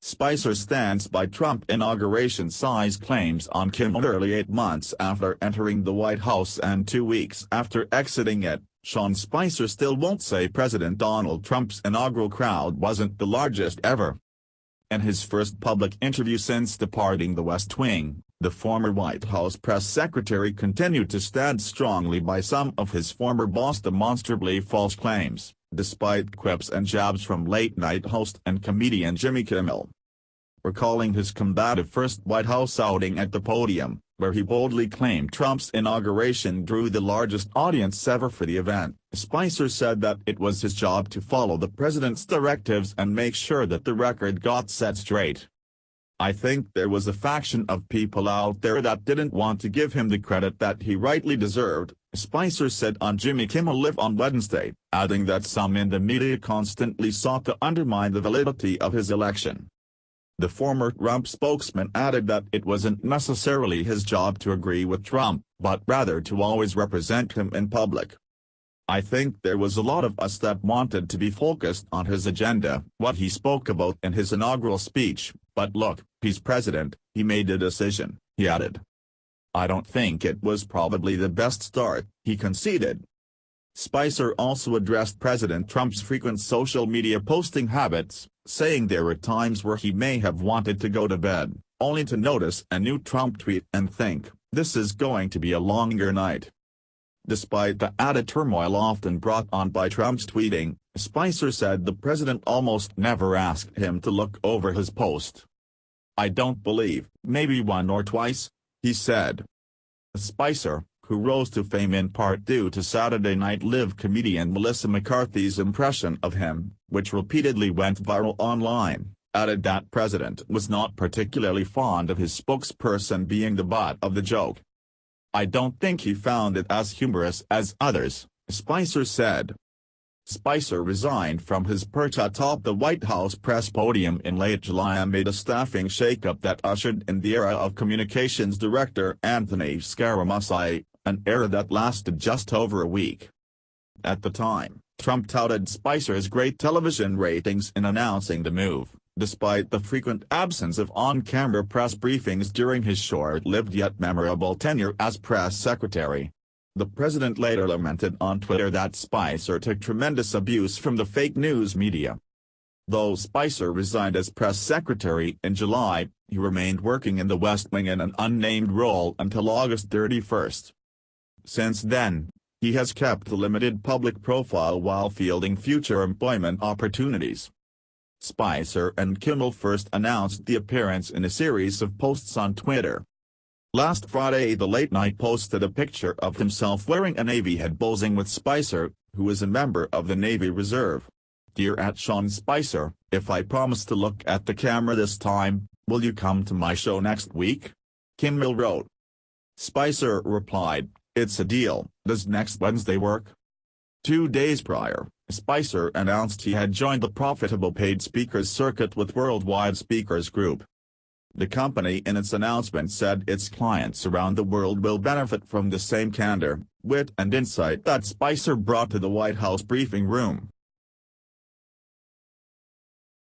Spicer stands by Trump inauguration size claims on Kimmel early 8 months after entering the White House and 2 weeks after exiting it. Sean Spicer still won't say President Donald Trump's inaugural crowd wasn't the largest ever. In his first public interview since departing the West Wing, the former White House press secretary continued to stand strongly by some of his former boss' demonstrably false claims, despite quips and jabs from late-night host and comedian Jimmy Kimmel. Recalling his combative first White House outing at the podium, where he boldly claimed Trump's inauguration drew the largest audience ever for the event, Spicer said that it was his job to follow the president's directives and make sure that the record got set straight. "I think there was a faction of people out there that didn't want to give him the credit that he rightly deserved," Spicer said on Jimmy Kimmel Live on Wednesday, adding that some in the media constantly sought to undermine the validity of his election. The former Trump spokesman added that it wasn't necessarily his job to agree with Trump, but rather to always represent him in public. "I think there was a lot of us that wanted to be focused on his agenda, what he spoke about in his inaugural speech, but look, he's president, he made a decision," he added. "I don't think it was probably the best start," he conceded. Spicer also addressed President Trump's frequent social media posting habits, saying there were times where he may have wanted to go to bed, only to notice a new Trump tweet and think, "This is going to be a longer night." Despite the added turmoil often brought on by Trump's tweeting, Spicer said the president almost never asked him to look over his post. "I don't believe, maybe one or twice," he said. Spicer, who rose to fame in part due to Saturday Night Live comedian Melissa McCarthy's impression of him, which repeatedly went viral online, added that president was not particularly fond of his spokesperson being the butt of the joke. "I don't think he found it as humorous as others," Spicer said. Spicer resigned from his perch atop the White House press podium in late July amid a staffing shakeup that ushered in the era of Communications Director Anthony Scaramucci, an era that lasted just over a week. At the time, Trump touted Spicer's great television ratings in announcing the move, despite the frequent absence of on-camera press briefings during his short-lived yet memorable tenure as press secretary. The president later lamented on Twitter that Spicer took tremendous abuse from the fake news media. Though Spicer resigned as press secretary in July, he remained working in the West Wing in an unnamed role until August 31. Since then, he has kept a limited public profile while fielding future employment opportunities. Spicer and Kimmel first announced the appearance in a series of posts on Twitter. Last Friday the late-night posted a picture of himself wearing a Navy hat posing with Spicer, who is a member of the Navy Reserve. "Dear @Sean Spicer, if I promise to look at the camera this time, will you come to my show next week?" Kimmel wrote. Spicer replied, "It's a deal, does next Wednesday work?" 2 days prior, Spicer announced he had joined the profitable paid speakers circuit with Worldwide Speakers Group. The company in its announcement said its clients around the world will benefit from the same candor, wit and insight that Spicer brought to the White House briefing room.